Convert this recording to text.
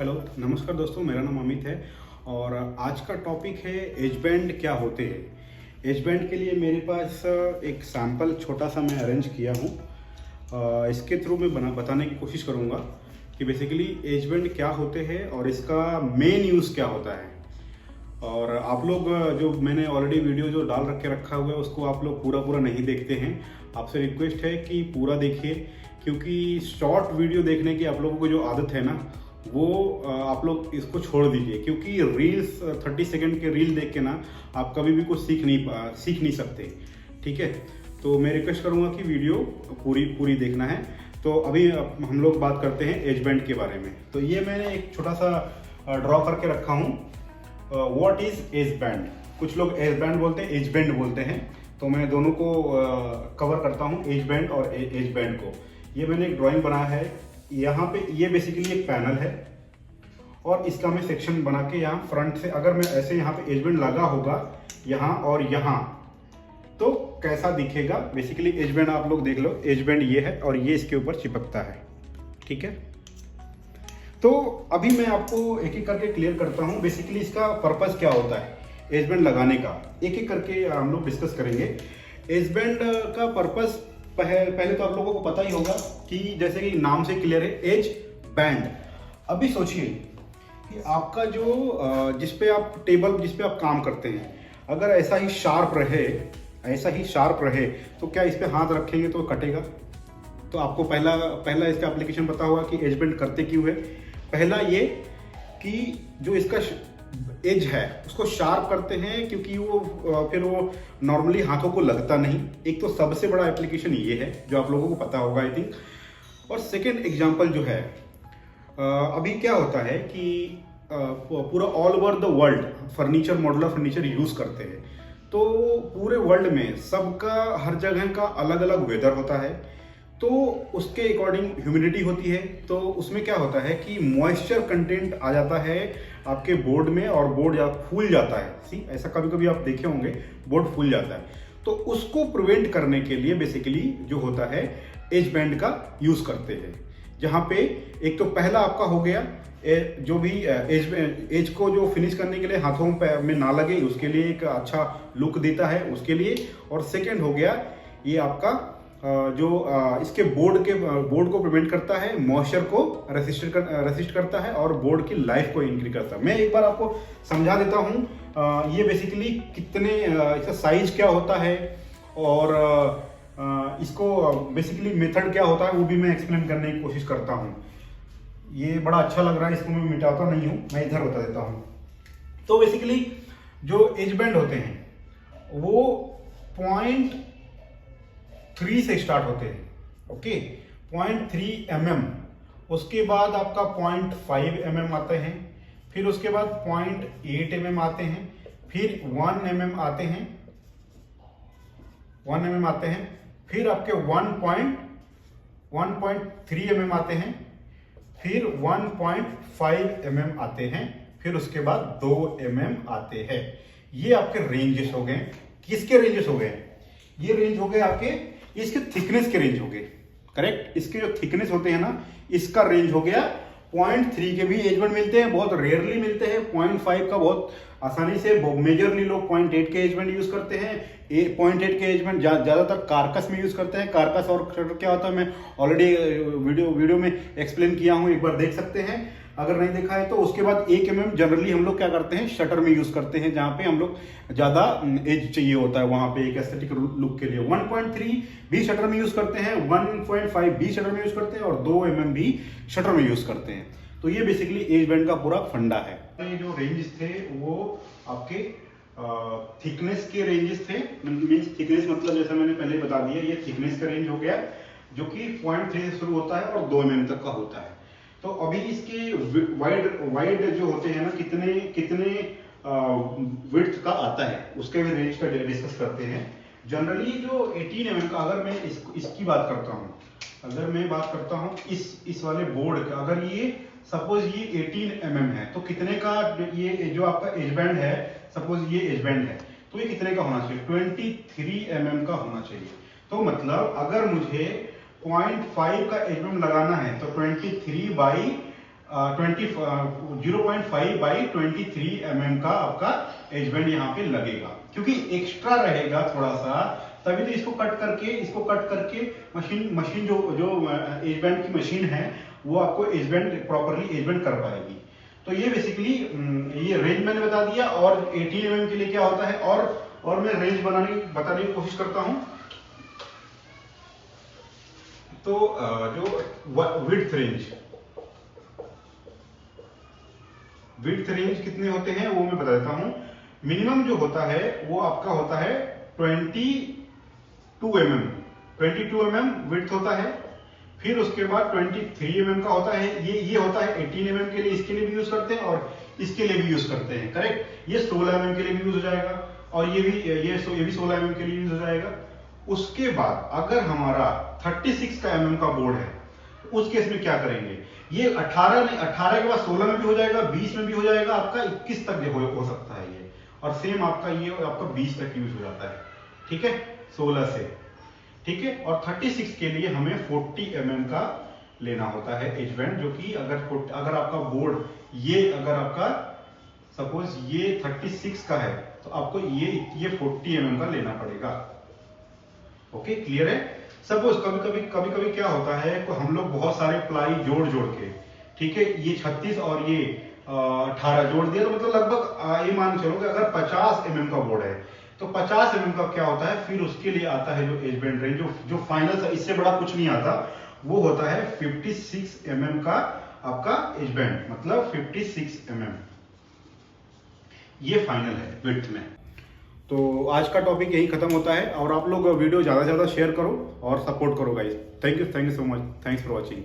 Hello, नमस्कार दोस्तों, मेरा नाम अमित है और आज का टॉपिक है एज बैंड क्या होते हैं। एज बैंड के लिए मेरे पास एक सैम्पल छोटा सा मैं अरेंज किया हूँ। इसके थ्रू मैं बताने की कोशिश करूँगा कि बेसिकली एज बैंड क्या होते हैं और इसका मेन यूज़ क्या होता है। और आप लोग जो मैंने ऑलरेडी वीडियो जो डाल रखा हुआ है उसको आप लोग पूरा नहीं देखते हैं। आपसे रिक्वेस्ट है कि पूरा देखिए, क्योंकि शॉर्ट वीडियो देखने की आप लोगों को जो आदत है ना, वो आप लोग इसको छोड़ दीजिए, क्योंकि रील्स 30 सेकंड के रील देख के ना आप कभी भी कुछ सीख नहीं सकते। ठीक है, तो मैं रिक्वेस्ट करूँगा कि वीडियो पूरी देखना है। तो अभी हम लोग बात करते हैं एज बैंड के बारे में। तो ये मैंने एक छोटा सा ड्रॉ करके रखा हूँ। What is as band. कुछ लोग एज बैंड बोलते हैं, एज बैंड बोलते हैं, तो मैं दोनों को कवर करता हूँ, एज बैंड और एज बैंड को। ये मैंने एक ड्राइंग बनाया है। यहाँ पे ये बेसिकली एक पैनल है और इसका मैं सेक्शन बना के यहाँ फ्रंट से, अगर मैं ऐसे यहाँ पे एज बैंड लगा होगा यहाँ और यहाँ, तो कैसा दिखेगा। बेसिकली एज बैंड आप लोग देख लो, एज बैंड ये है और ये इसके ऊपर चिपकता है। ठीक है, तो अभी मैं आपको एक एक करके क्लियर करता हूँ बेसिकली इसका पर्पस क्या होता है एज बैंड लगाने का। एक एक करके हम लोग डिस्कस करेंगे। एज बैंड का पर्पस पहले तो आप लोगों को पता ही होगा कि जैसे कि नाम से क्लियर है, एज बैंड। अभी सोचिए कि आपका जो जिस पे आप काम करते हैं, अगर ऐसा ही शार्प रहे तो क्या इस पे हाथ रखेंगे तो कटेगा। तो आपको पहला इसका एप्लीकेशन पता होगा कि एज बैंड करते क्यों है। पहला ये कि जो इसका एज है उसको शार्प करते हैं, क्योंकि फिर वो नॉर्मली हाथों को लगता नहीं। एक तो सबसे बड़ा एप्लीकेशन ये है जो आप लोगों को पता होगा आई थिंक। और सेकेंड एग्जांपल जो है, अभी क्या होता है कि पूरा all over the world modular furniture use करते हैं। तो पूरे वर्ल्ड में सबका हर जगह का अलग अलग वेदर होता है, तो उसके अकॉर्डिंग ह्यूमिडिटी होती है। तो उसमें क्या होता है कि मॉइस्चर कंटेंट आ जाता है आपके बोर्ड में और बोर्ड फूल जाता है। ऐसा कभी कभी आप देखे होंगे, बोर्ड फूल जाता है। तो उसको प्रिवेंट करने के लिए बेसिकली जो होता है एज बैंड का यूज करते हैं। जहाँ पे एक तो पहला आपका हो गया जो भी एज को जो फिनिश करने के लिए हाथों में ना लगे, उसके लिए एक अच्छा लुक देता है उसके लिए। और सेकेंड हो गया ये आपका जो इसके बोर्ड को प्रिवेंट करता है, मॉइस्चर को रेसिस्ट करता है और बोर्ड की लाइफ को इंक्रीज करता है। मैं एक बार आपको समझा देता हूँ ये बेसिकली इसका साइज क्या होता है और इसको बेसिकली मेथड क्या होता है वो भी मैं एक्सप्लेन करने की कोशिश करता हूँ। ये बड़ा अच्छा लग रहा है, इसको मैं मिटाता नहीं हूँ, मैं इधर बता देता हूँ। तो बेसिकली जो एज बैंड होते हैं वो 0.3 से स्टार्ट होते हैं। ओके, 0.3 mm, उसके बाद आपका 0.5 mm आते हैं, फिर उसके बाद 0.8 mm आते हैं, फिर 1 mm आते हैं, 1 mm आते हैं, फिर आपके 1.3 mm आते हैं, फिर 1.5 mm आते हैं, फिर उसके बाद 2 mm आते हैं। ये आपके रेंजेस हो गए। किसके रेंजेस हो गए? ये रेंज हो गए आपके, इसके थिकनेस के रेंज हो गए। करेक्ट, इसके जो थिकनेस होते हैं ना, इसका रेंज हो गया। 0.3 के भी एज बैंड मिलते हैं, बहुत रेयरली मिलते हैं। 0.5 का बहुत आसानी से, मेजरली लोग 0.8 के एज बैंड यूज करते हैं। 0.8 के एज बैंड ज्यादातर कारकस में यूज करते हैं। कारकस और क्या होता है मैं ऑलरेडी वीडियो में एक्सप्लेन किया हूं, एक बार देख सकते हैं अगर नहीं देखा है तो। उसके बाद 1 mm जनरली हम लोग क्या करते हैं, शटर में यूज करते हैं, जहां पे हम लोग ज्यादा एज चाहिए होता है, वहां पे एक एस्थेटिक लुक के लिए। 1.3 भी शटर में यूज करते हैं, 1.5 भी शटर में यूज करते हैं और 2 mm भी शटर में यूज करते हैं। तो ये बेसिकली एज बैंड का पूरा फंडा है। ये जो रेंजेस थे वो आपके थिकनेस के रेंजेस थे। मींस थिकनेस मतलब जैसा मैंने पहले बता दिया, ये थिकनेस का रेंज हो गया जो कि 0.3 से शुरू होता है और 2 mm तक का होता है। तो अभी इसके वाइड जो होते हैं ना, कितने विड्थ का आता है उसके भी रेंज का डिस्कस करते हैं। जनरली जो 18 mm का, अगर मैं इसकी बात करता हूँ, अगर मैं बात करता हूँ इस वाले बोर्ड का, अगर ये सपोज ये 18 mm है, तो कितने का ये जो आपका एज बैंड है, सपोज ये एज बैंड है, तो ये कितने का होना चाहिए? 23 mm का होना चाहिए। तो मतलब अगर मुझे 0.5 का एज बैंड लगाना है तो 23 बाई 0.5 बाई 23 mm का आपका एज बैंड यहाँ पे लगेगा, क्योंकि एक्स्ट्रा रहेगा थोड़ा सा, तभी तो इसको कट करके मशीन जो एज बैंड की मशीन है वो आपको as band properly as band कर पाएगी। तो ये बेसिकली ये रेंज मैंने बता दिया, और 18 mm के लिए क्या होता है, और मैं रेंज बताने की कोशिश करता हूं। तो जो विड्थ रेंज कितने होते हैं वो मैं बता देता हूं। मिनिमम जो होता है वो आपका होता है 22 mm विड्थ होता है। फिर उसके बाद 23 mm का होता है, ये होता है 18 mm के लिए, इसके लिए भी यूज करते हैं और इसके लिए भी यूज करते हैं, करेक्ट। ये 16 mm के लिए भी यूज हो जाएगा, और ये भी 16 mm के लिए यूज हो जाएगा। उसके बाद अगर हमारा 36 का mm का बोर्ड है, तो उस केस में क्या करेंगे, ये 18 के बाद 16 में भी हो जाएगा, 20 में भी हो जाएगा, आपका 21 तक हो सकता है ये, और सेम आपका 20 तक यूज हो जाता है, ठीक है, 16 से, ठीक है। और 36 के लिए हमें 40 mm का लेना होता है एज बैंड, जो कि अगर आपका बोर्ड अगर आपका सपोज ये 36 का है, तो आपको ये 40 mm का लेना पड़ेगा। ओके, क्लियर है। सपोज कभी क्या होता है, तो हम लोग बहुत सारे प्लाई जोड़ के, ठीक है, ये 36 और ये 18 जोड़ दिया, तो मतलब लगभग ये मान चलो कि अगर 50 mm का बोर्ड है, तो 50 mm का क्या होता है, फिर उसके लिए आता है जो एज बैंड रेंज, जो फाइनल, इससे बड़ा कुछ नहीं आता, वो होता है 56 mm का आपका एज बैंड, मतलब 56 mm ये फाइनल है विड्थ में। तो आज का टॉपिक यही खत्म होता है, और आप लोग वीडियो ज़्यादा से ज़्यादा शेयर करो और सपोर्ट करो guys. Thank you so much, thanks for watching.